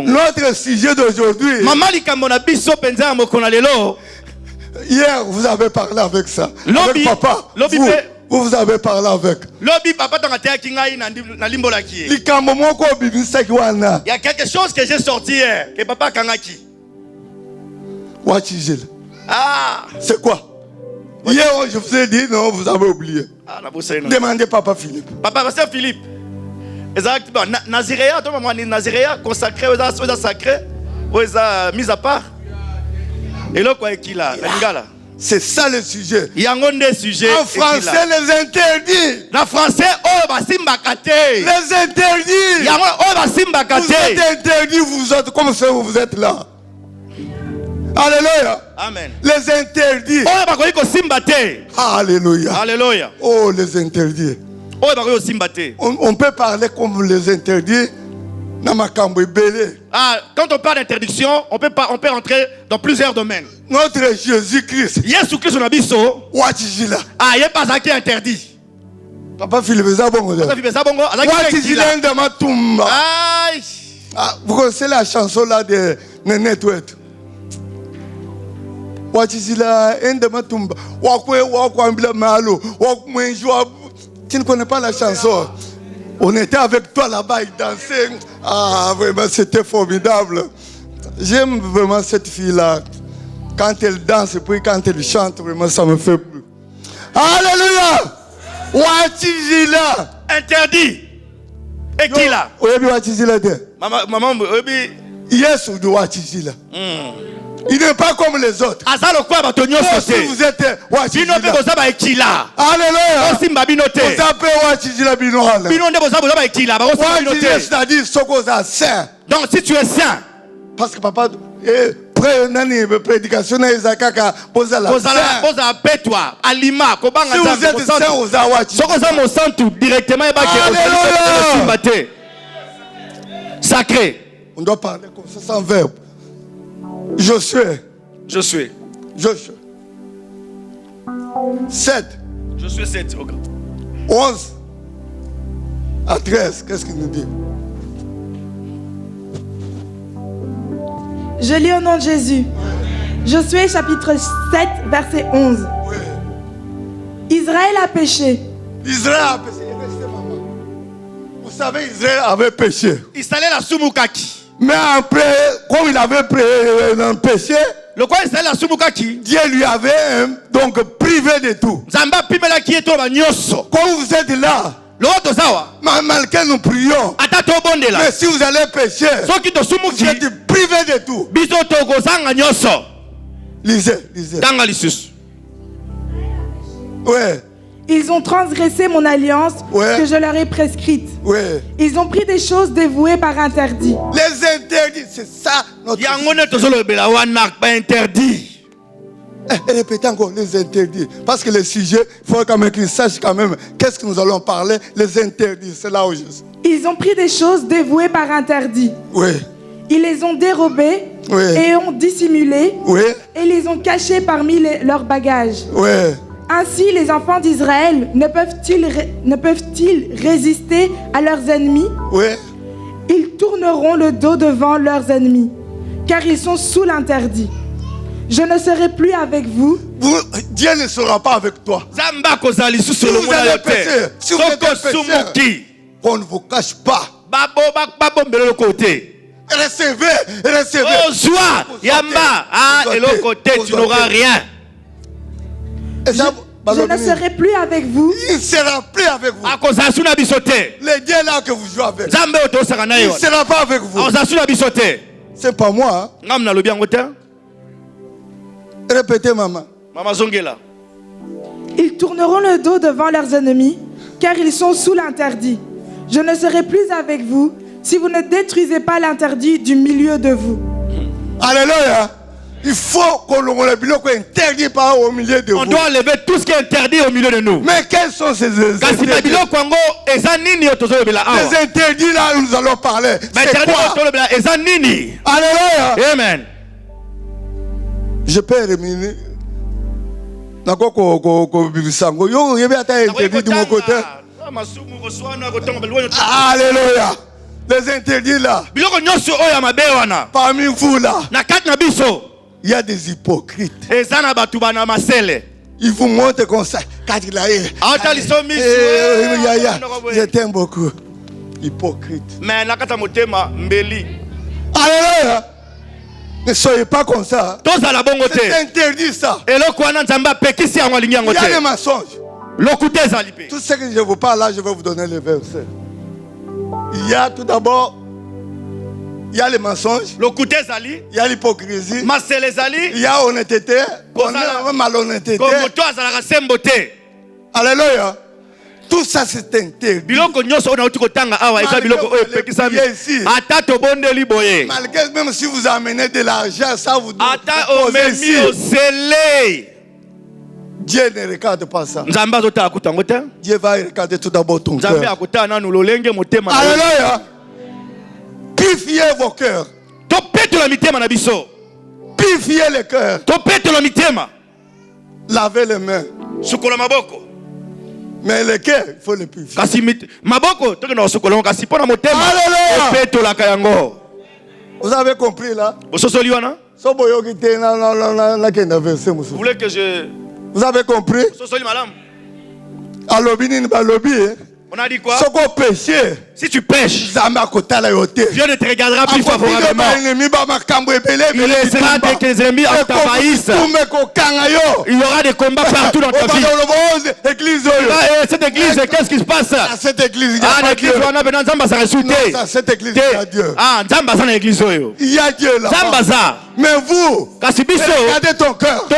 Notre sujet d'aujourd'hui. Hier, vous avez parlé avec ça. Avec papa. Vous avez parlé avec. Il y a quelque chose que j'ai sorti hier. Que papa Kangaki. Ah. C'est quoi? Hier, je vous ai dit, non, vous avez oublié. Demandez papa Philippe. Papa Philippe. Exactement. Naziréa, Naziréa consacré aux sacrés, aux mis à part. Et là, quoi est-ce qu'il a? C'est ça le sujet. Il y a un des sujets. En français, les interdits. En français, oh, les interdits. Il y a vous êtes interdits, vous êtes comme ça, vous êtes là. Alléluia. Amen. Les interdits. Alléluia. Alléluia. Oh, les interdits. On peut parler comme les interdits. Ah, quand on parle d'interdiction, on peut rentrer dans plusieurs domaines. Notre Jésus-Christ. Jésus-Christ, on a dit ah, il n'y a pas ça qui est interdit. Papa Philippe Zabongo. Vous connaissez la chanson là de Néné Touette. Tu ne connais pas la chanson? On était avec toi là-bas, il dansait. Ah, vraiment, c'était formidable. J'aime vraiment cette fille-là. Quand elle danse et puis quand elle chante, vraiment, ça me fait plus. Alléluia! Watizila! Interdit! Et qui là? Oyebi Watizila de? Maman, oyebi. Yes, ou de Watizila. Il n'est pas comme les autres. Si vous êtes Watizila. Alléluia. Vous appelez Watizila Binoala. Watizila, c'est-à-dire saint. Donc si tu es saint. Parce que papa, prédication, si vous êtes saint, vous êtes Watizila. Sacré. On doit parler comme ça sans verbe. Je suis. 7. Je suis 7. 11 à 13. Qu'est-ce qu'il nous dit? Je lis au nom de Jésus. Josué chapitre 7 verset 11. Oui. Israël a péché. Israël a péché. Vous savez, Israël avait péché. Israël a soumukaki. Mais après, comme il avait péché, Dieu lui avait donc privé de tout. Comme vous êtes là, malgré nous prions, mais si vous allez pécher, vous êtes privé de tout. Lisez. Ouais. Ils ont transgressé mon alliance que je leur ai prescrite. Ouais. Ils ont pris des choses dévouées par interdit. Les interdits, c'est ça notre interdit. Répétez encore les interdits. Parce que le sujet, il faut quand même qu'ils sachent quand même qu'est-ce que nous allons parler. Les interdits, c'est là où je suis. Ils ont pris des choses dévouées par interdit. Oui. Ils les ont dérobées et ont dissimulé et les ont cachées parmi leurs bagages. Oui. Ainsi, les enfants d'Israël ne peuvent-ils résister à leurs ennemis? Oui. Ils tourneront le dos devant leurs ennemis, car ils sont sous l'interdit. Je ne serai plus avec vous. Dieu ne sera pas avec toi. Si vous allez pécher, si vous êtes pécheur, on ne vous cache pas. Recevez. Oh, joie, Yamba. Ah, et l'autre côté, tu n'auras rien. Je ne serai plus avec vous. Il ne sera plus avec vous. Le Dieu là que vous jouez avec, il ne sera pas avec vous. C'est pas moi. Répétez, maman. Ils tourneront le dos devant leurs ennemis, car ils sont sous l'interdit. Je ne serai plus avec vous si vous ne détruisez pas l'interdit du milieu de vous. Alléluia. Il faut qu'on interdit pas au milieu de vous. On doit enlever tout ce qui est interdit au milieu de nous. Mais quels sont ces interdits? Les interdits là où nous allons parler. C'est quoi? Alléluia. Amen. Amen. Je peux Nako bibisango. Yo yebe ata interdit de mon côté. Alléluia. Les interdits là. Parmi vous là. Il y a des hypocrites. Ils vous montrent comme ça. Je t'aime beaucoup. Hypocrite. Alléluia. Ne soyez pas comme ça. C'est interdit ça. Il y a des mensonges. Tout ce que je vous parle là, je vais vous donner les versets. Il y a tout d'abord, il y a les mensonges, il y a l'hypocrisie, il y a honnêteté, malhonnêteté. Alléluia. Tout ça c'est interdit. Malgré même si vous amenez de l'argent, ça vous doit ici. Dieu ne regarde pas ça. Dieu va regarder tout d'abord ton cœur. Alléluia. Purifiez vos cœurs. Purifiez les cœurs. Lavez les mains. Mais le cœur, il faut le purifier. Alléluia. Vous avez compris là? Vous voulez que je... Vous avez compris? On a dit quoi? Péché. Si tu pêches, Dieu ne te regardera plus favorablement. Il laissera que les ennemis t'envahissent. Il y aura des combats partout dans ta vie. Cette église, qu'est-ce qui se passe? Cette église, il y a Dieu là. Mais vous, regardez ton cœur.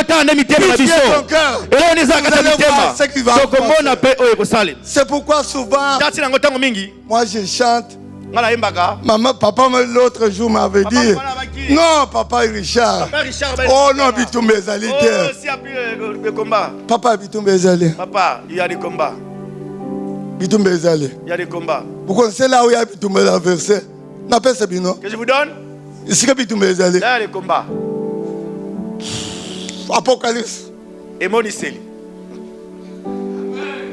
C'est pourquoi souvent, moi je chante. Maman, papa l'autre jour m'avait dit, non, papa Richard. Oh non, Bitumbe Zali. Papa Bitumbe Zali. Papa, il y a des combats. Bitumbe Zali. Il y a des combats. Vous connaissez là où il y a Bitumbe dans le verset? N'appelle ça bien, non? Que je vous donne? Ici, Bitumbe Zali. Là, il y a des combats. Apocalypse. Et Moniseli.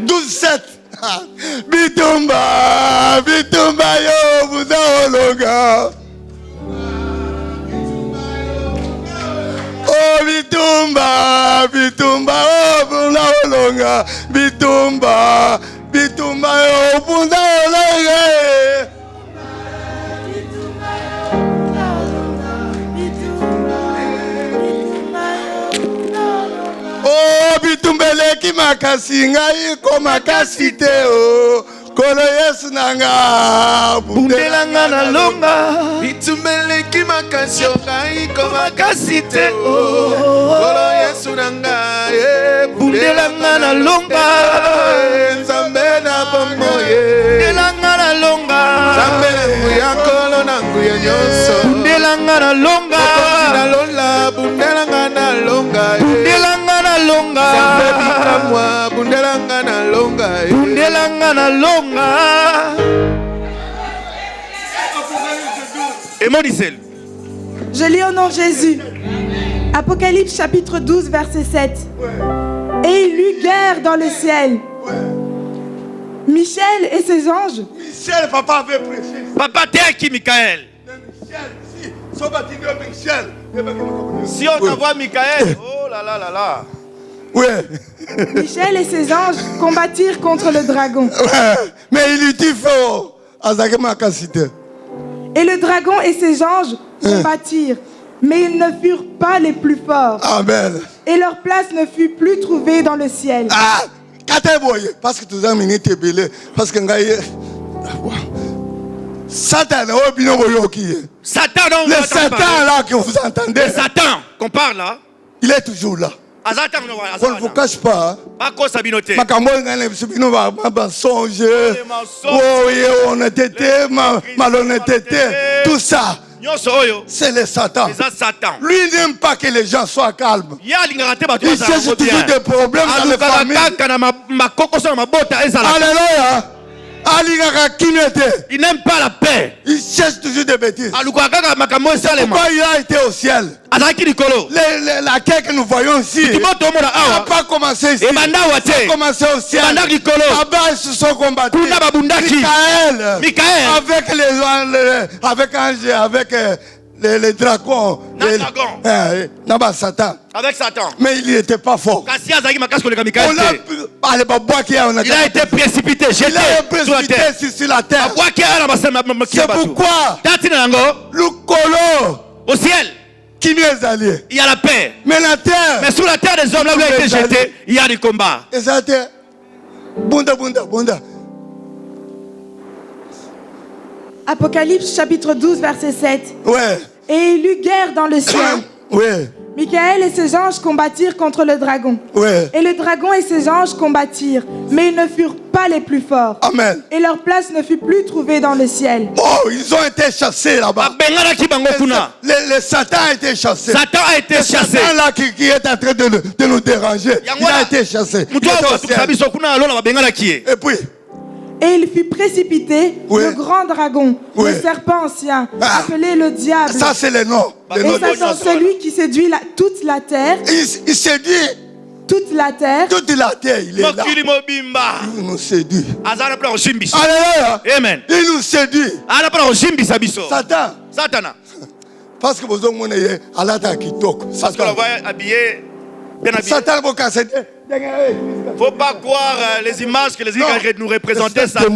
12-7. Bitumba, Bitumba yo, vous olonga. Oh Bitumba, Bitumba yo, vous olonga. Bitumba, Bitumba yo, vous olonga. Oh bitumbele ki makasi ngai ko makasi te o kolo Yesu nanga bundelanga na longa bitumbele ki makasi ngai ko makasi te o kolo Yesu nanga bundelanga na longa nzambe na bomoye bundelanga na longa nzambe ya kolo nangu ya nyonso bundelanga na longa na lola bundelanga na longa bundelanga na longa moi bundelanga na longa bundelanga na longa et Monisel. Je lis au nom de Jésus. Apocalypse chapitre 12 verset 7. Et il eut guerre dans le ciel. Michel et ses anges. Michel, papa avait prêché. Papa t'es qui Michael? Si on t'envoie Michael, oh là là là là. Ouais. Michel et ses anges combattirent contre le dragon. Ouais. Mais il eut dit fort. Et le dragon et ses anges combattirent, mais ils ne furent pas les plus forts. Amen. Et leur place ne fut plus trouvée dans le ciel. Ah, parce que tous les minutes belé, parce que Satan, Satan, le Satan là que vous entendez, le Satan qu'on parle là, il est toujours là. On ne vous cache pas. Malhonnêteté, tout ça, c'est le Satan. Lui n'aime pas que les gens soient calmes. Il cherche toujours des problèmes dans les familles. Alléluia. Il n'aime pas la paix. Il cherche toujours des bêtises. Pourquoi il a été au ciel? La guerre que nous voyons ici n'a pas commencé ici. Ça a commencé au ciel. Là-bas, ils se sont combattus. Michael, avec les dragons. Satan. Avec Satan. Mais il n'était pas fort. Il a été précipité, jeté sur la terre. C'est pourquoi le colo au ciel, qui nous alliés, il y a la paix. Mais la terre, mais sur la terre des hommes, là où il a été jeté, il y a du combat. Exactement. Bunda. Apocalypse chapitre 12 verset 7. Ouais. Et il eut guerre dans le ciel. Ouais. Michael et ses anges combattirent contre le dragon. Ouais. Et le dragon et ses anges combattirent, mais ils ne furent pas les plus forts. Amen. Et leur place ne fut plus trouvée dans le ciel. Oh, ils ont été chassés là-bas. Le Satan a été chassé. Satan a été chassé. Satan là qui est en train de nous déranger. Il a été chassé. Et puis. Et il fut précipité, le grand dragon, le serpent ancien, appelé le diable. Ça, c'est le nom. Et Satan, celui qui séduit toute la terre. Il séduit toute la terre. Toute la terre, il est là. Il nous séduit. Alléluia. Amen. Il nous séduit. Satan. Parce que vous avez à la kitoko. Parce qu'on va habiller. Satan va casser. Faut pas croire les images que les Israéliens nous représentaient Satan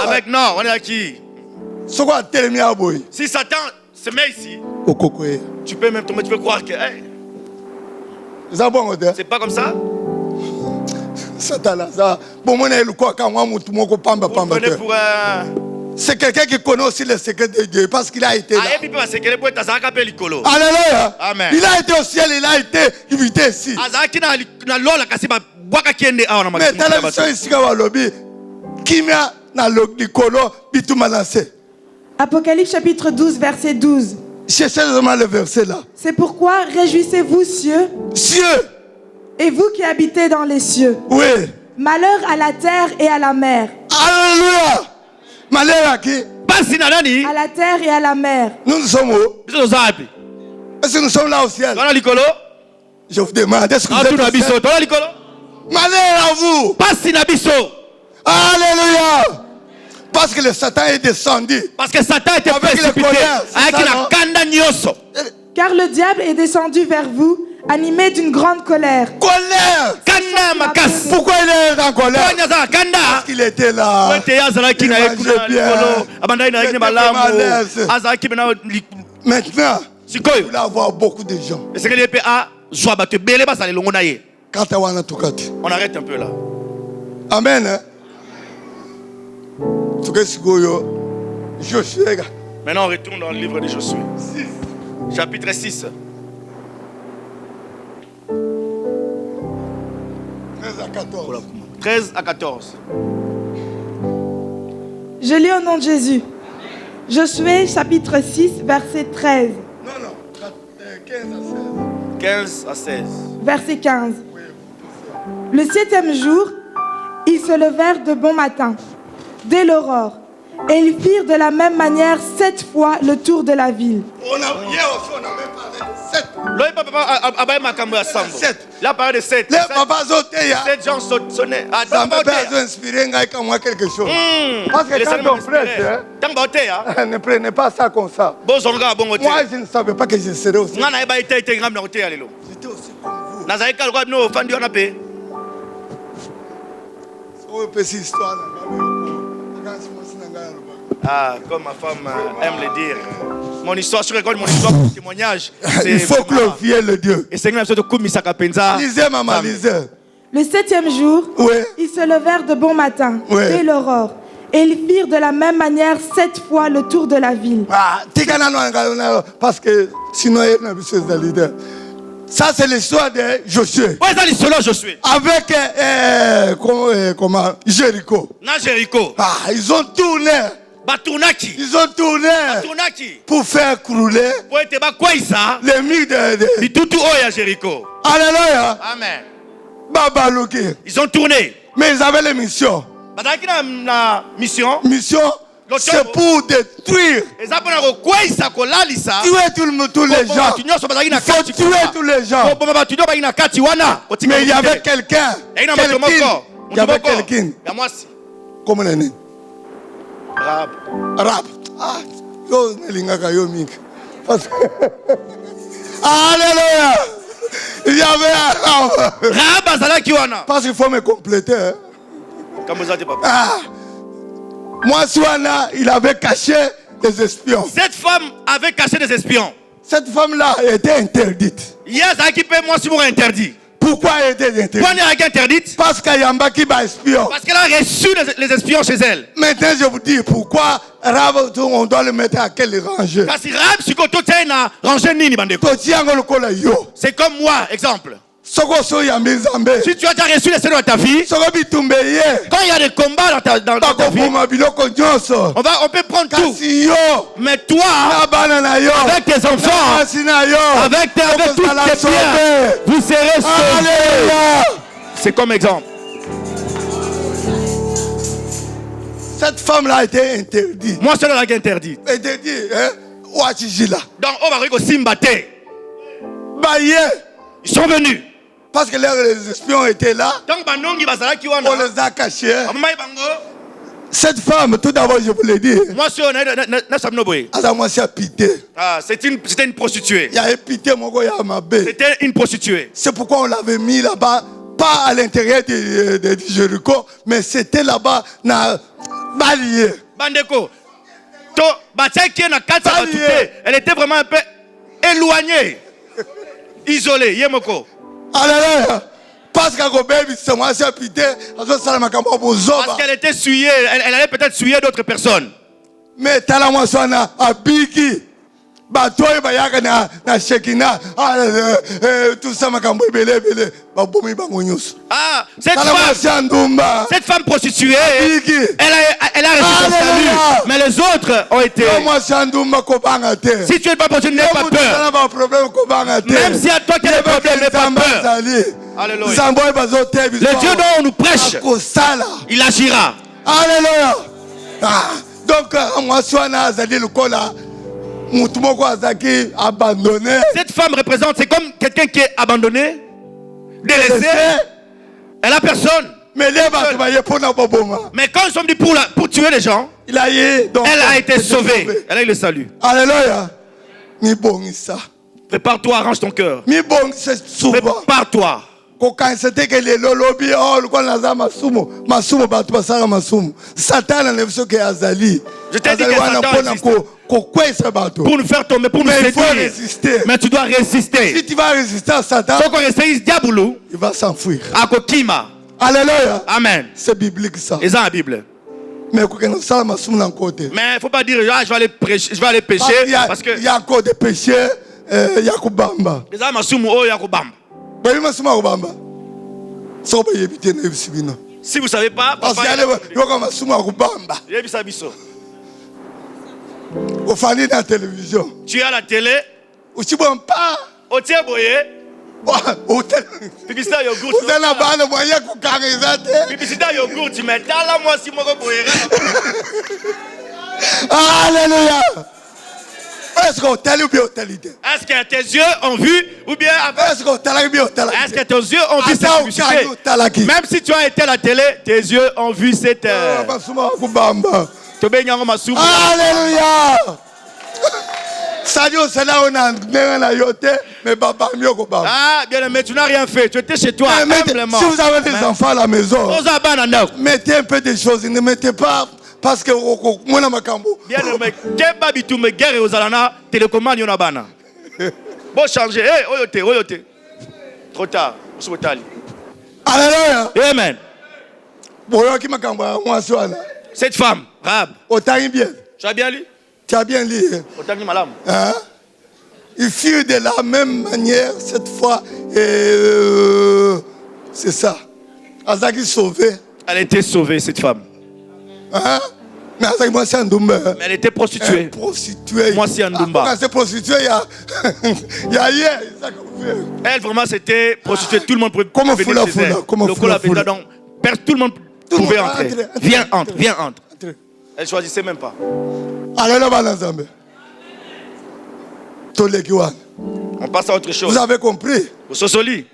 avec non, on est là qui? Si Satan se met ici, tu peux même tomber, tu peux croire que c'est pas comme ça. Satan là, ça. C'est quelqu'un qui connaît aussi les secrets de Dieu parce qu'il a été là. Alléluia. Amen. Il a été au ciel, il a été invité ici. Mais télévision ici, Apocalypse chapitre 12 verset 12. Cherchez vraiment le verset là. C'est pourquoi réjouissez-vous cieux. Cieux. Et vous qui habitez dans les cieux. Oui. Malheur à la terre et à la mer. Alléluia. Malheur à qui? À la terre et à la mer. Nous sommes où? Est-ce que nous sommes là au ciel? Je vous demande, est-ce que vous êtes au ciel? Malheur à vous. Alléluia. Parce que le Satan est descendu. Parce que Satan était précipité avec la kanda nyoso. Car le diable est descendu vers vous, animé d'une grande colère. Colère. Pourquoi il est en colère? Parce qu'il était là. Maintenant, il va avoir beaucoup de gens. On arrête un peu là. Amen. Maintenant, on retourne dans le livre de Josué. Chapitre 6. 13 à 14. Je lis au nom de Jésus. Josué chapitre 6 verset 13. Non, 15 à 16. Verset 15. Le 7e jour, ils se levèrent de bon matin, dès l'aurore, et ils firent de la même manière 7 fois le tour de la ville. Hier aussi, on a même parlé de 7. Là, parlé de 7. 7 gens sonnaient. Ça m'a inspiré quelque chose. Parce que quand on prêche, ne prenez pas ça comme ça. Moi, je ne savais pas que je serais aussi. J'étais aussi comme vous. Ah, comme ma femme aime le dire. Mon histoire, je regarde mon histoire pour témoignage. Il faut glorifier le Dieu. Lisez, maman, lisez. Le 7e jour, ils se levèrent de bon matin, dès l'aurore, et ils firent de la même manière 7 fois le tour de la ville. Parce que sinon, il y a une leader. Ça, c'est l'histoire de Josué. Avec Jéricho. Ils ont tourné. Ils ont tourné pour faire crouler les murs de Jéricho. Alléluia. Amen. Babalouki. Ils ont tourné. Mais ils avaient les missions. mission. Mission, c'est pour détruire. Tuer tous les gens. Il faut tuer tous les gens. Mais il y avait quelqu'un. Il y avait quelqu'un. Comment on est? Rab. Ah, alléluia. Il y avait un parce qu'il faut me compléter. Hein. Moi, Souana, il avait caché des espions. Cette femme avait caché des espions. Cette femme-là était interdite. Interdit. Pourquoi elle était interdite? Pourquoi elle est interdite? Parce qu'il y a un baki espion. Parce qu'elle a reçu les espions chez elle. Maintenant, je vous dis pourquoi Rab, on doit le mettre à quel rangée? Parce que Rab, c'est comme moi, exemple. Si tu as déjà reçu les seigneurs de ta vie, quand il y a des combats dans ta vie, on peut prendre tout. Mais toi, avec tes enfants, avec toutes tes biens, vous serez sauvés. C'est comme exemple. Cette femme-là était interdite. Moi, celle-là est interdite. Interdite, hein? Donc, on va regarder Simbaté. Ils sont venus. Parce que les espions étaient là. On les a cachés. Cette femme, tout d'abord, je vous l'ai dit. C'était une prostituée. C'était une prostituée. C'est pourquoi on l'avait mis là-bas. Pas à l'intérieur de Jéricho, mais c'était là-bas. Balié. Bandeko. Elle était vraiment un peu éloignée. Isolée. Yemoko. Alléluia. Parce qu'elle était souillée, elle allait peut-être souiller d'autres personnes. Mais Talamaswana a Biki. Batoy bayaka na Shekina. Tout ça makambo belé. Ah, cette femme prostituée, elle a reçu le salut. Mais les autres ont été. Si tu n'es pas prostituée, n'aie pas peur. Même si à toi qu'il y a des problèmes, n'aie pas peur. Alléluia. Le Dieu dont on nous prêche, il agira. Alléluia. Donc, moi, je suis abandonné. Cette femme représente, c'est comme quelqu'un qui est abandonné, délaissé. Elle a personne. Mais quand ils sont venus pour tuer les gens, elle a été sauvée. Elle a eu le salut. Alléluia. Prépare-toi, arrange ton cœur. Prépare-toi. Je t'ai dit que Satan pour nous faire tomber, pour nous séduire. Mais tu dois résister. Si tu vas résister à Satan, il va s'enfuir. Alléluia. Amen. C'est biblique ça. C'est la Bible. Mais il ne faut pas dire je vais aller pécher. Parce qu'il y a encore des péchés. Il y a Kubamba. Si vous ne savez pas, tu es à la télé. Publicité yogourt, tu mets là moi si moi alléluia. Est-ce que tes yeux ont vu ou bien est-ce que tes yeux ont vu cette publicité? Même si tu as été à la télé, tes yeux ont vu cette alléluia. Ah, bien aimé, tu n'as rien fait. Tu étais chez toi. Si vous avez des enfants à la maison, mettez un peu de choses. Ne mettez pas. Parce que bien aimé, guerre aux alana, télécommande yon abana. Bon changer, oyote. Trop tard, alléluia. Amen. Cette femme, Rab. Tu as bien lu? Tu as bien lu. Hein? Il fut de la même manière cette fois. C'est ça. Azaki sauvé. Elle était sauvée, cette femme. Hein? Mais elle était prostituée. Moi, c'est Andoumba. C'est prostituée, il y a hier. Elle, vraiment, c'était prostituée. Tout le monde pouvait venir chez elle. Tout le monde Vous pouvez entrer. Viens, entre. Elle ne choisissait même pas. On passe à autre chose. Vous avez compris? Au Sosoli.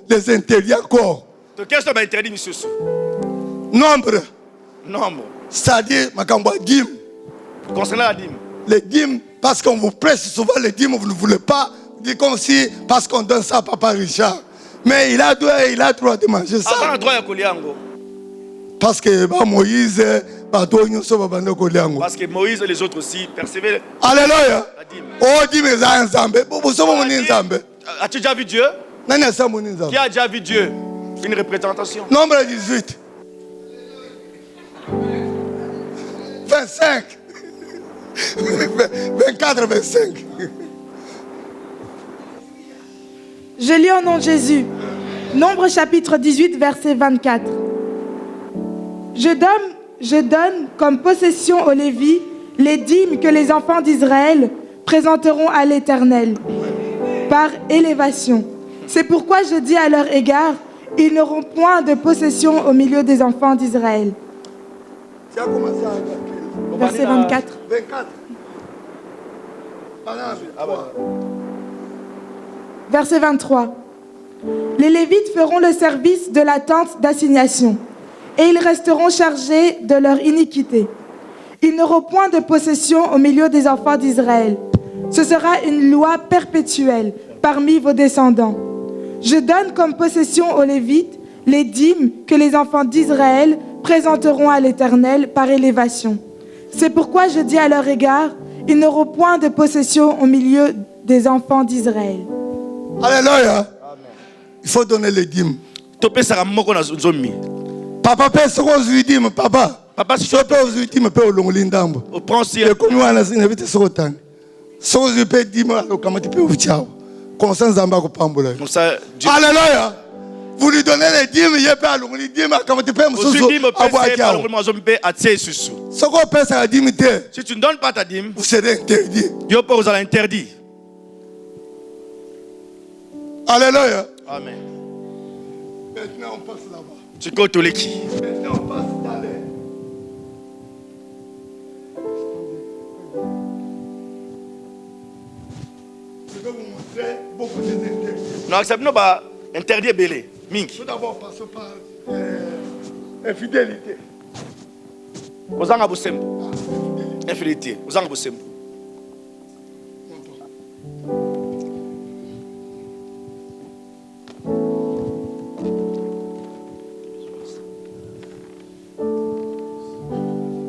Les intérieurs corps. Qu'est-ce que tu as interdit, monsieur? Nombre. C'est-à-dire, concernant la dîme. Les dîmes, parce qu'on vous presse souvent les dîmes, vous ne voulez pas. C'est comme si, parce qu'on donne ça à Papa Richard. Mais il a droit de manger ça. Parce que Moïse, parce que Moïse et les autres aussi percevaient. Alléluia. Oh, dîme, as-tu déjà vu Dieu? Qui a déjà vu Dieu? Une représentation. Nombre 18. 25. 24, 25. Je lis au nom de Jésus. Nombre chapitre 18, verset 24. Je donne comme possession aux Lévites les dîmes que les enfants d'Israël présenteront à l'Éternel par élévation. C'est pourquoi je dis à leur égard, ils n'auront point de possession au milieu des enfants d'Israël. Verset 24. Verset 23. Les Lévites feront le service de la tente d'assignation, et ils resteront chargés de leur iniquité. Ils n'auront point de possession au milieu des enfants d'Israël. Ce sera une loi perpétuelle parmi vos descendants. Je donne comme possession aux Lévites les dîmes que les enfants d'Israël présenteront à l'Éternel par élévation. C'est pourquoi je dis à leur égard, ils n'auront point de possession au milieu des enfants d'Israël. Alléluia. Il faut donner les dîmes. Papa, papa. Papa, si tu peux aux dîmes, peux au long lindambo. Au principe. Le commun a n'invite sur autant. Sans je peux dîmes, comment tu peux vous tchao. Conscience d'amba pambola. Alléluia. Vous lui donnez les dîmes, il peut aller les dîmes, comment tu peux me soucier. Ce qu'on peut, c'est la dîme. Si tu ne donnes pas ta dîme, vous serez interdit. Dieu peut vous interdire. Alléluia. Amen. Maintenant on passe là-bas. Tu comptes les qui? Maintenant on passe dans les. Je vais vous montrer beaucoup d'interdits. Non, acceptons pas interdit belé. Tout d'abord, passons par infidélité. Vous en avez infidélité. Vous en avez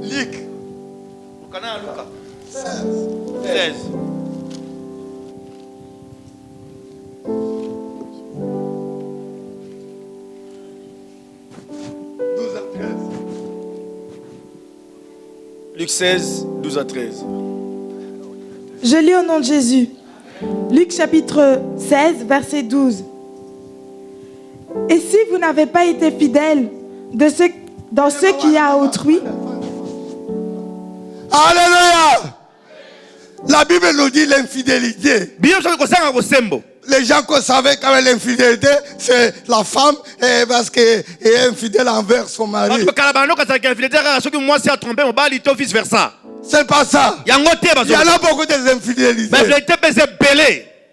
Luc. 16. Luc 16, 12 à 13. Je lis au nom de Jésus. Luc chapitre 16, verset 12. Et si vous n'avez pas été fidèles dans ce qui a autrui. Alléluia. La Bible nous dit l'infidélité. Les gens qui savaient quand même l'infidélité, c'est la femme parce qu'elle est infidèle envers son mari. C'est pas ça. Il y en a beaucoup d'infidélités.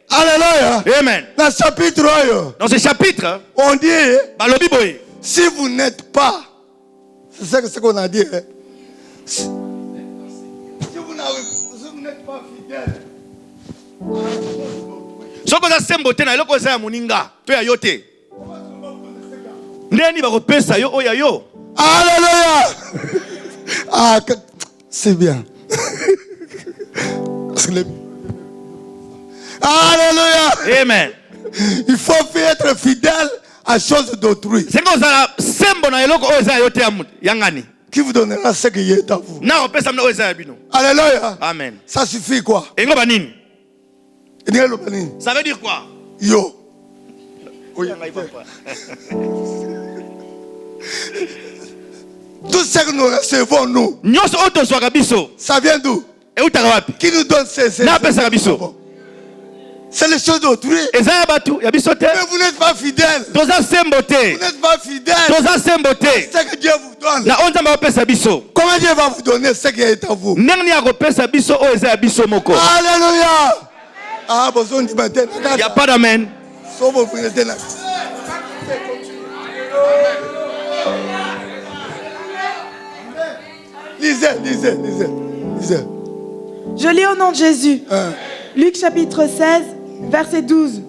Alléluia. Amen. Dans ce chapitre, on dit, si vous n'êtes pas, c'est ce qu'on a dit, si vous n'êtes pas fidèle, alléluia. Ah, c'est bien. Alléluia. Amen. Il faut être fidèle à chose d'autrui. Qui vous donnera ce qui est à vous. Alléluia. Amen. Ça suffit quoi? Ça veut dire quoi? Yo. Oui. Tout ce que nous recevons, nous, ça vient d'où? Qui nous donne ces c'est les choses d'autrui. Mais vous n'êtes pas fidèle. n'êtes pas fidèle. C'est ce que Dieu vous donne. Comment Dieu va vous donner ce qui est à vous? Alléluia. Ah, besoin de matin. Il n'y a pas d'amen. Lisez. Je lis au nom de Jésus. Luc chapitre 16, verset 12.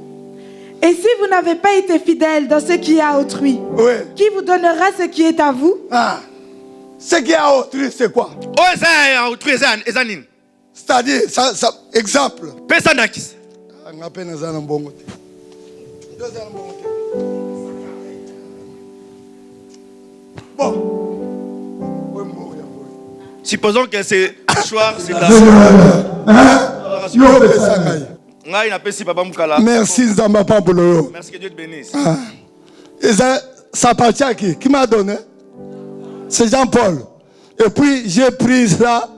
Et si vous n'avez pas été fidèle dans ce qui est à autrui, qui vous donnera ce qui est à vous? Ce qui est à autrui, c'est quoi? C'est-à-dire, ça, exemple. Bon. Supposons que c'est soir, c'est la merci Zamba Pablo. Merci, que Dieu te bénisse. Et ça appartient à qui? Qui m'a donné? C'est Jean-Paul. Et puis j'ai pris ça,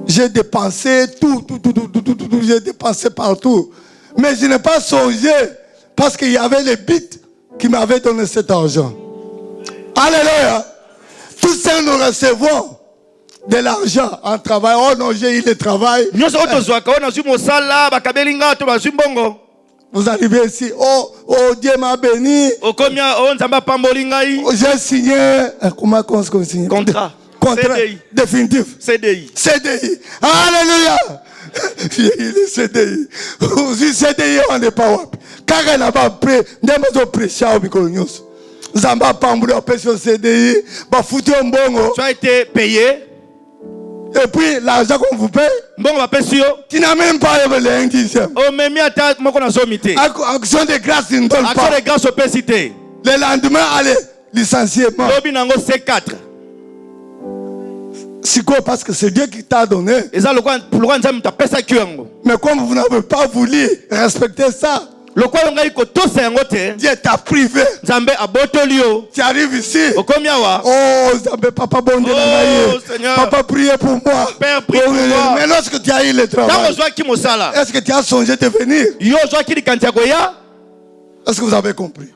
j'ai dépensé tout, j'ai dépensé partout. Mais je n'ai pas songé parce qu'il y avait les bits qui m'avaient donné cet argent. Alléluia. Tous ça nous recevons de l'argent en travail. Oh non, j'ai eu le travail. Vous arrivez ici, oh Dieu m'a béni. J'ai signé, comment on signe? Contrat CDI. Définitif. CDI. Alléluia. Le CDI. Si CDI, on n'est pas wap. Car elle n'a pas pris, nous avons prêché au Micronius. Zamba Pambou a payé sur CDI. Tu as été payé. Et puis l'argent qu'on vous paye, tu n'as même pas évolué un dixième. Action de grâce, il ne donne pas. Action de grâce au PCT. Le lendemain, allez, licenciement. C4. C'est quoi? Parce que c'est Dieu qui t'a donné. Mais comme vous n'avez pas voulu respecter ça, Dieu t'a privé. Tu arrives ici. Oh, Zambé, papa bondé. Papa priez pour moi. Père, prie pour moi. Mais lorsque tu as eu le travail, est-ce que tu as songé de venir? Est-ce que vous avez compris?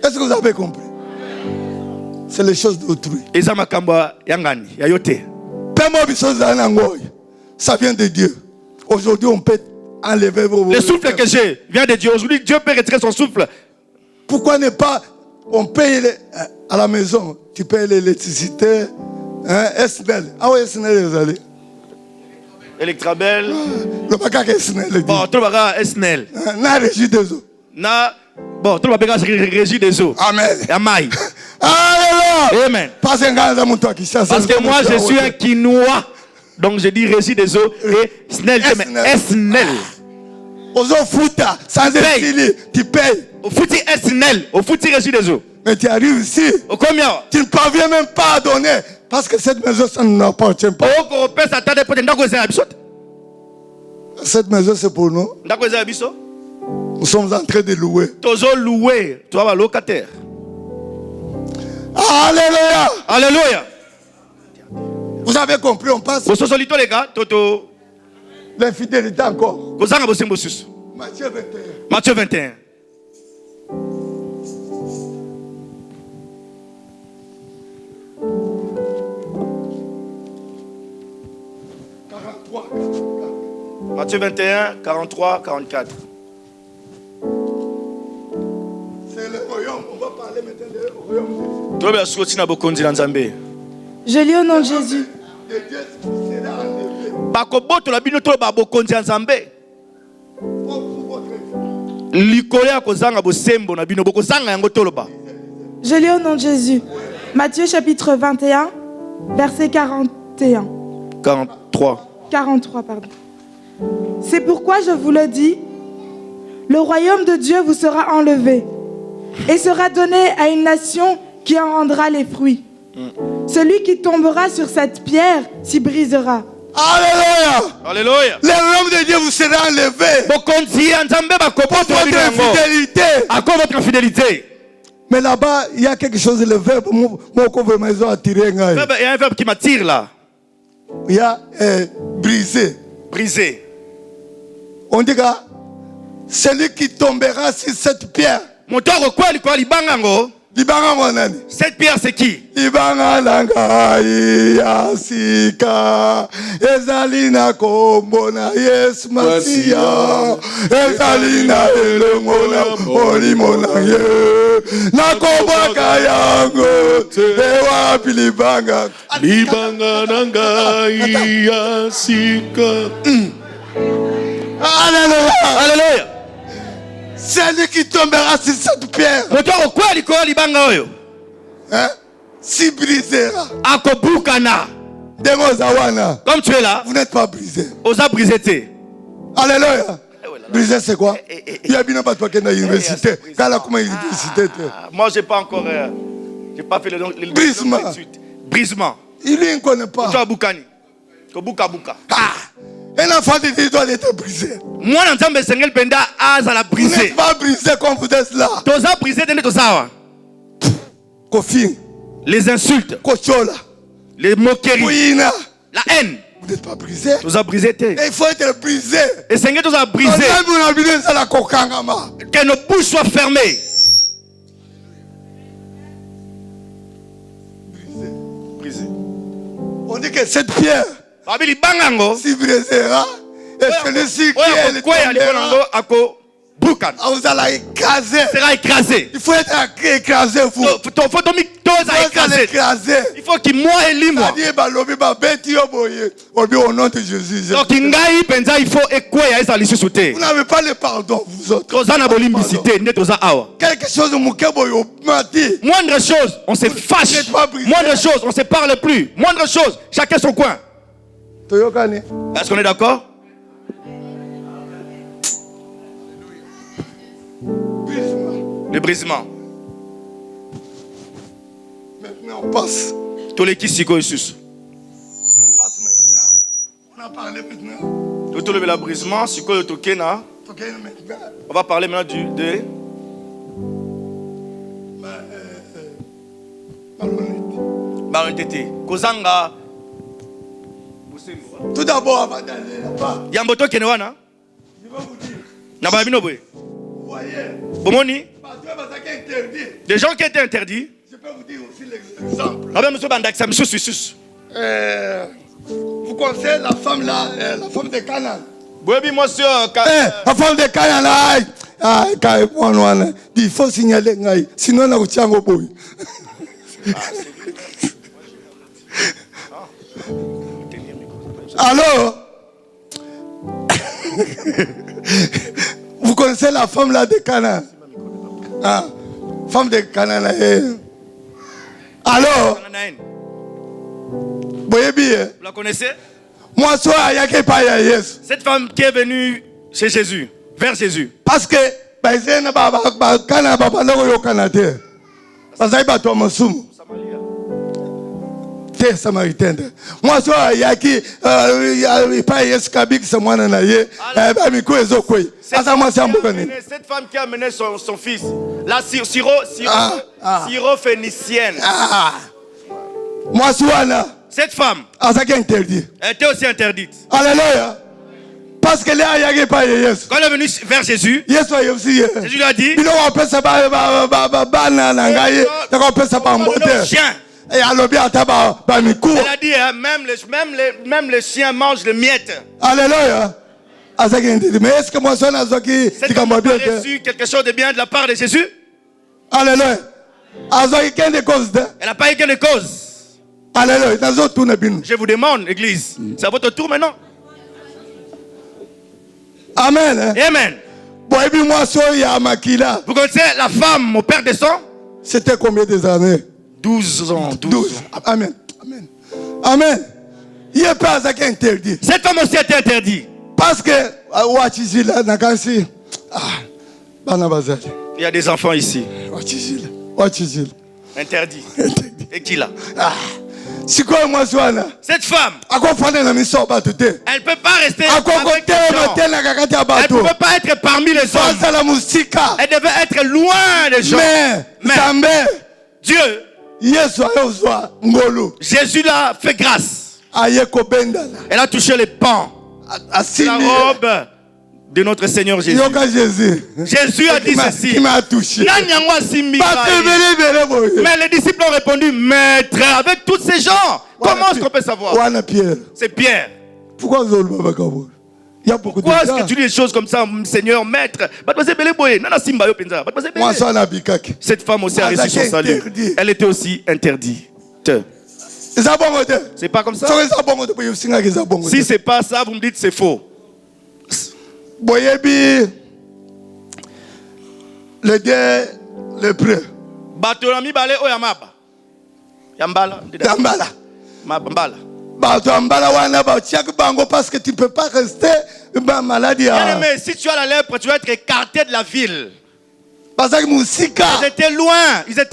Est-ce que vous avez compris? C'est les choses d'autrui. Ça vient de Dieu. Aujourd'hui, on peut enlever vos... Le souffle que j'ai vient de Dieu. Aujourd'hui, Dieu peut retirer son souffle. Pourquoi ne pas... On paye à la maison. Tu payes l'électricité. SNEL. Ah oui, SNEL, vous allez. Electrabel. Le bac SNEL. Bon, tout le bac SNEL. Na régie des eaux. Bon, tout le bac régie des eaux. Amen. Amen. Amen. Parce que moi, je suis un Quinois. Donc je dis régie des eaux et SNEL. SNEL. Aux eaux fouta, sans estiler, tu payes. Au fouti SNEL, au fouti régie des eaux. Mais tu arrives ici. Au combien? Tu ne parviens même pas à donner. Parce que cette maison, ça ne nous appartient pas. Cette maison, c'est pour nous. Nous sommes en train de louer. Tu vas locataire. Alléluia. Alléluia. Vous avez compris, on passe. L'infidélité encore. Matthieu 21. Matthieu 21. Matthieu 21, 43, 44. C'est le royaume. On va parler maintenant du royaume. Je lis au nom de Jésus. Je lis au nom de Jésus. Matthieu chapitre 21, verset 41. 43, pardon. C'est pourquoi je vous le dis, le royaume de Dieu vous sera enlevé et sera donné à une nation qui en rendra les fruits. Celui qui tombera sur cette pierre s'y brisera. Alléluia. Alléluia. Le royaume de Dieu vous sera enlevé. Pour votre infidélité. Mais là-bas, il y a quelque chose, le verbe. Il y a un verbe qui m'attire là. Il y a briser. Briser. On dit que celui qui tombera sur cette pierre. Cette pierre c'est qui? Libanga langai asika ezalina kombona yes masia ezalina elemona olimona ye nakobaka yango ewa pilibanga langai asika. Alléluia. Celui qui tombera sur cette pierre, hein, si brisera. Comme tu es là, vous n'êtes pas brisé. Osa brisé. Alléluia. Brisé c'est quoi? Il y a bien pas toi qui est dans l'université. Moi j'ai pas encore, j'ai pas fait le brisement. Brisement. Il ne connaît pas. Un enfant de Dieu doit être brisé. Moi, vous n'êtes pas brisé comme vous êtes là. Les insultes, les moqueries, la haine. Vous n'êtes pas brisé. Il faut être brisé. Et Seigneur nous a brisé. Que nos bouches soient fermées. Brisé. On dit que cette pierre, si brisera, et celui-ci qui est le sera écrasé. Il faut être écrasé, vous. Il faut qu'il moi et lui moi. Au nom de Jésus. Donc il faut vous n'avez pas le pardon, vous autres. Quelque chose, moindre chose, on se fâche. Moindre chose, on se parle plus. Moindre chose, chacun son coin. Est-ce qu'on est d'accord? Le brisement. Maintenant on passe. Tous les qui s'y connaissent. On passe maintenant. On a parlé maintenant. Tout le brisement, si quoi le tokena. On va parler maintenant de malhonnêteté. Kozanga. Tout d'abord, avant d'aller là-bas, Yamboto kenewana. je vais vous dire. Nababinoboy. Vous voyez, Bomoni. Des gens qui étaient interdits. je peux vous dire aussi l'exemple. Vous connaissez la femme là, la femme de Canaan. La femme de Canaan là, il faut signaler, sinon on a un boy. Alors, vous connaissez la femme là de Canaan? Ah, femme de Canaan là. Alors, vous la connaissez? Moi, cette femme qui est venue chez Jésus, vers Jésus. Parce que, Samaritain. Moi, cette femme qui a amené son fils, la syrophénicienne. Moi, cette femme était aussi interdite. Alléluia. Parce que là, quand elle est venue vers Jésus, Jésus lui a dit, elle a dit, même les chiens mangent les miettes. Alléluia. Mais est-ce que moi, cette femme a reçu quelque chose de bien de la part de Jésus? Alléluia. Elle n'a pas eu gain de cause. Alléluia. Je vous demande, l'église, c'est à votre tour maintenant. Amen. Amen. Vous connaissez la femme, mon père de sang? C'était combien des années? 12 ans. 12. Amen. Amen. Amen. Il n'y a pas interdit. Cette femme aussi était interdite. Parce que il y a des enfants ici. Interdit. Et qui là? Cette femme, elle ne peut pas rester avec les gens. Elle ne peut pas être parmi les hommes. Elle devait être loin des gens. Mais Dieu, Jésus l'a fait grâce. Elle a touché les pans, la robe de notre Seigneur Jésus. Jésus a dit ceci. Qui m'a touché. Mais les disciples ont répondu, Maître, avec tous ces gens, comment est-ce qu'on peut savoir? C'est Pierre. Pourquoi il y a beaucoup Pourquoi est-ce que tu dis des choses comme ça, Seigneur, Maître? Cette femme aussi a reçu son salut. Elle était aussi interdite. C'est pas comme ça? Si c'est pas ça, vous me dites c'est faux. Le deux lépreux. Batolami balé oyamaba. Yambala. Yambala. Mabambala. Batambala wana ba tiak bango parce que tu peux pas rester malade. Mais si tu as la lèpre, tu vas être écarté de la ville. Parce que musika. Ils étaient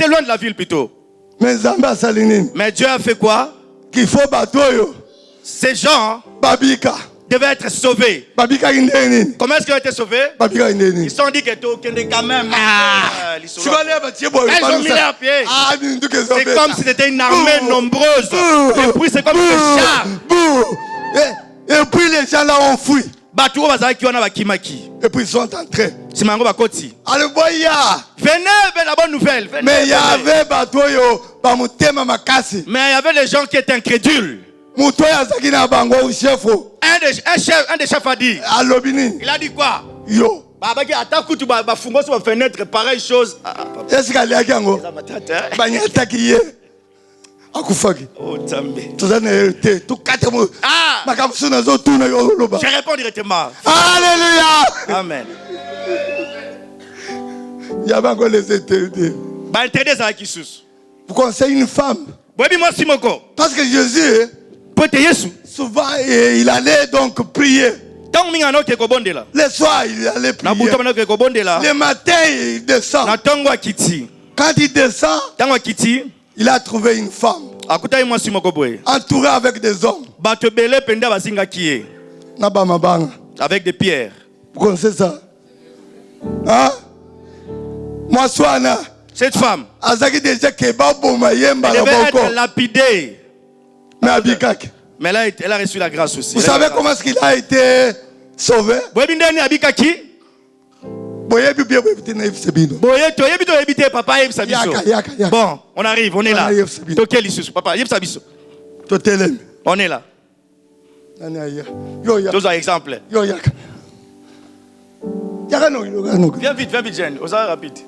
loin de la ville plutôt. Mais Zamba salinine. Mais Dieu a fait quoi? Qu'il faut batoyo. Ces gens babika devaient être sauvés. Babika indeni. Comment est-ce qu'ils ont été sauvés? Babika indeni. Ils se sont dit que quand même. Ils ont mis leurs pieds. C'est comme si c'était une armée nombreuse. Et puis c'est comme des chars. Et puis les gens là ont fui. Et puis ils sont entrés. Alléluia. Venez, la bonne nouvelle. Venez, mais il y avait batoyo bamutema makasi. Mais il y avait les gens qui étaient incrédules. Un des chefs a dit. Il a dit quoi? Yo. Fenêtre, pareille chose. Est-ce qu'il y a un je réponds directement. Alléluia. Amen. Il y avait encore les interdits. Vous conseillez une femme. Parce que Jésus, souvent, il allait donc prier. Le soir, il allait prier. Le matin, il descend. Quand il descend, il a trouvé une femme. Entourée avec des hommes. Avec des pierres. Vous connaissez ça? Hein? Moi, Soana. Cette femme, elle devait être lapidée. Mais là, elle a reçu la grâce aussi. Vous savez comment est-ce qu'il a été sauvé? Bon, on arrive, on est là. On est là. Deux exemples. Viens vite, Jeanne. Osez rapide.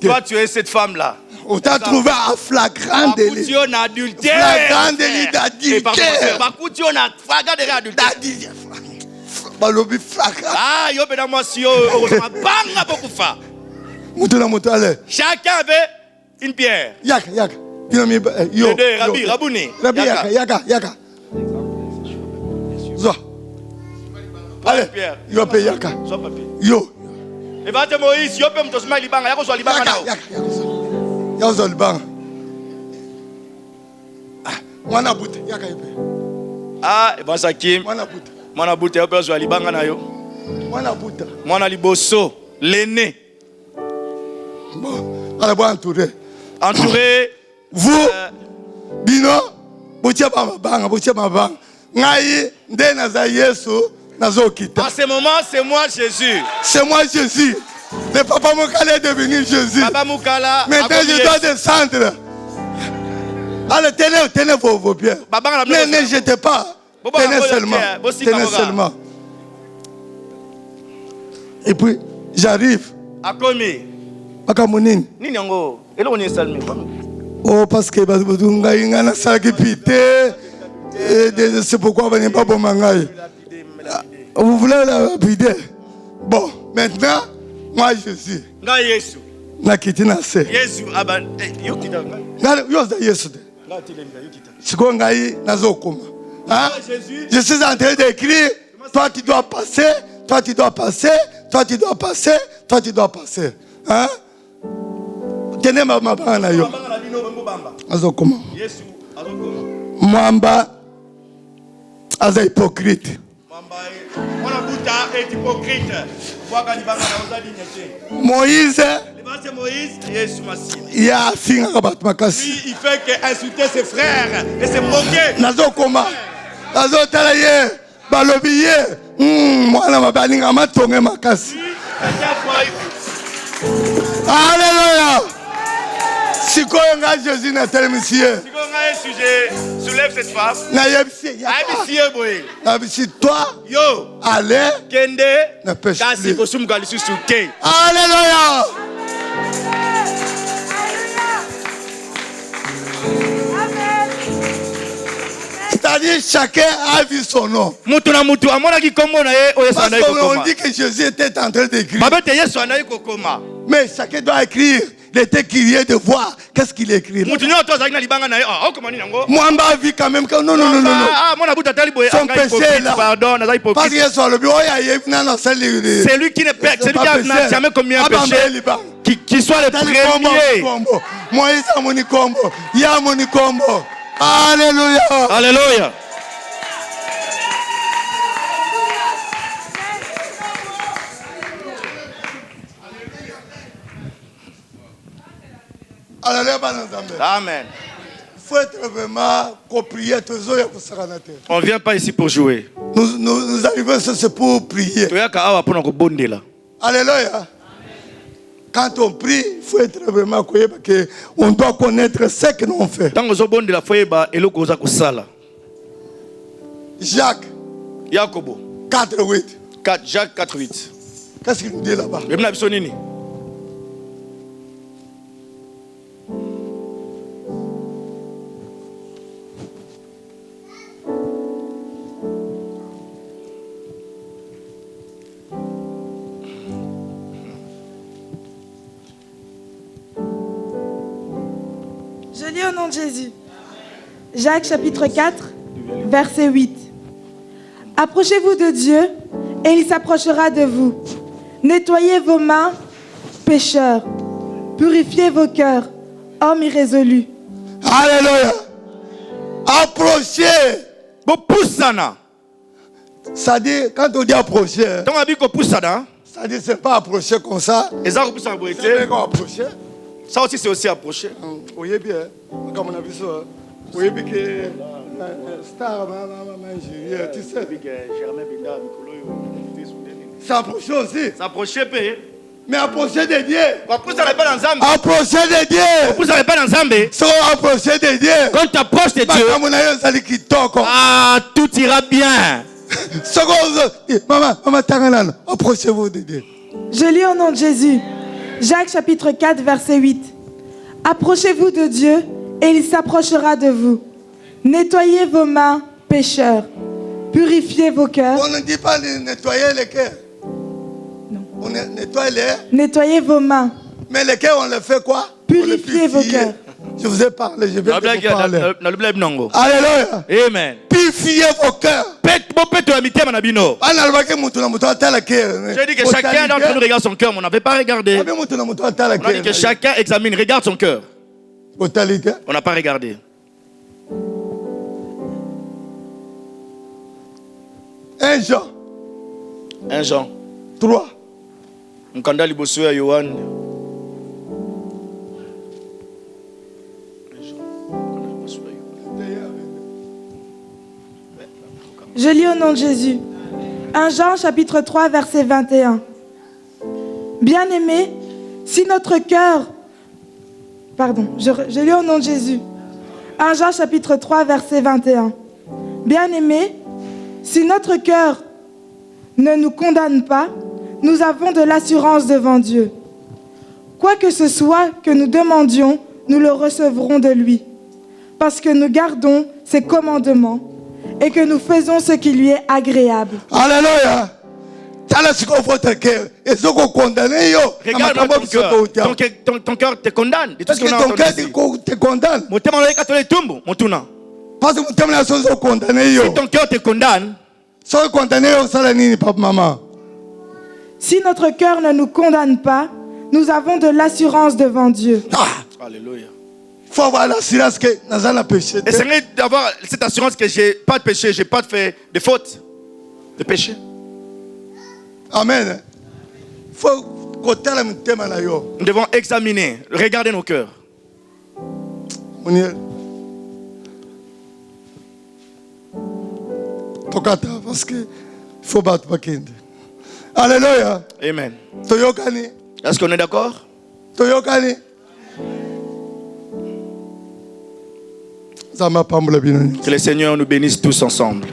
Toi, tu es cette femme-là. On t'a trouvé à flagrant délit. Flagrant délit d'adultère. Ah, chacun avait une pierre. Rabouni. Allez, yo pe yaka. Yo. Et va te Moïse, yo pe mtosima libanga, yako so libanga nao. Yako so libanga. Mwana bute, yaka ipe. Ah, et va sakim. Mwana bute, yo pe so libanga na yo. Mwana bute. Mwana liboso, l'aîné. Bon, allez bon entouré. Entouré. Vous, bino, botia mabanga. Ngai, ndena za Yesu. En ce moment, c'est moi Jésus. C'est moi Jésus. Le papa Moukala est devenu Jésus. Papa Moukala. Maintenant, je dois descendre. Allez, tenez vos pieds. Ne jetez pas. Tenez seulement. Et puis, j'arrive. Akamounine. Oh, parce que c'est pourquoi on n'est pas bon mangaï. Vous voulez la lapider? Bon, maintenant, moi Jésus. Nakiti na se. Jésus aban. Yesu. Siko ngai nazokoma. Hein? Je suis en train d'écrire. Toi tu dois passer. Toi tu dois passer. Toi tu dois passer. Toi tu dois passer. Hein? Tenez ma bana yo. Azokoma. Mwamba aza hypocrite. Moïse, il a fini à battre ma casse. Il fait qu'insulter ses frères et se moquer. Nazokoma. azotala ye balobi ye mwana mabalinga matonge makasi. Alléluia. Sikoyo nga Jésus na telemisie. Sikoyo nga sujet soulève cette femme. Na yebisi. Abisie boye. Abisi toi. Yo. Allez. Kende. Na pêche. Kasi kosumuka lisusu te. Alléluia. C'est-à-dire chacun a vu son nom. Parce qu'on dit que Jésus était en train d'écrire. Mais chacun doit écrire. Il était curieux de voir qu'est-ce qu'il écrit. Moi, je vis quand même que non. Son péché là. Parce que c'est lui qui n'a jamais commis un péché. Qui soit le premier. Alléluia. Alléluia. Amen. Faut être vraiment prier. On ne vient pas ici pour jouer. Nous arrivons c'est pour prier. Alléluia. Quand on prie, il faut être vraiment croyant parce qu'on doit connaître ce que nous faisons. Jacques. Jacobo. 4:8. Jacques 4:8. Qu'est-ce qu'il nous dit là-bas? Je lis au nom de Jésus. Jacques chapitre 4, verset 8. Approchez-vous de Dieu et il s'approchera de vous. Nettoyez vos mains, pécheurs. Purifiez vos cœurs, hommes irrésolus. Alléluia. Approchez. Ça dit, quand on dit approcher, ça dit c'est pas approcher comme ça. C'est approcher. Ça aussi c'est aussi approcher. Oui bien. Comme on a vu ça. Oui bien que star tu sais. C'est approcher aussi. C'est approcher paix. Mais approcher de Dieu. Approcher de Dieu. Approcher de Dieu. Quand tu approches de Dieu, tout ira bien. Maman, approchez-vous de Dieu. Je lis au nom de Jésus. Jacques chapitre 4, verset 8. Approchez-vous de Dieu et il s'approchera de vous. Nettoyez vos mains, pécheurs. Purifiez vos cœurs. On ne dit pas de nettoyer les cœurs. Non. On nettoie les... Nettoyez vos mains. Mais les cœurs, on les fait quoi? Purifiez vos cœurs. Je vous ai parlé, je vais vous parler. Alléluia. Amen. Purifiez vos cœurs. Je dis que chacun d'entre nous regarde son cœur, mais on n'avait pas regardé. On a dit que chacun examine, regarde son cœur. On n'a pas regardé. 1 Jean. 1 Jean 3. Nkanda liboso ya Yohane. Je lis au nom de Jésus. 1 Jean chapitre 3 verset 21. Bien-aimés, si notre cœur... Pardon, je lis au nom de Jésus. 1 Jean chapitre 3 verset 21. Bien-aimés, si notre cœur ne nous condamne pas, nous avons de l'assurance devant Dieu. Quoi que ce soit que nous demandions, nous le recevrons de lui. Parce que nous gardons ses commandements et que nous faisons ce qui lui est agréable. Alléluia. Regarde ton cœur te condamne. Parce que ton cœur te condamne. Parce que ton cœur te condamne. Si notre cœur ne nous condamne pas, nous avons de l'assurance devant Dieu. Alléluia. Il faut avoir l'assurance que nous allons pécher. Essayez d'avoir cette assurance que j'ai pas de péché, j'ai pas fait de faute, de péché. Amen. Nous devons examiner, regarder nos cœurs. tokata parce que il faut battre Bakinde. Alléluia. Amen. Toyokani. Est-ce qu'on est d'accord? Toyokani. Que le Seigneur nous bénisse tous ensemble.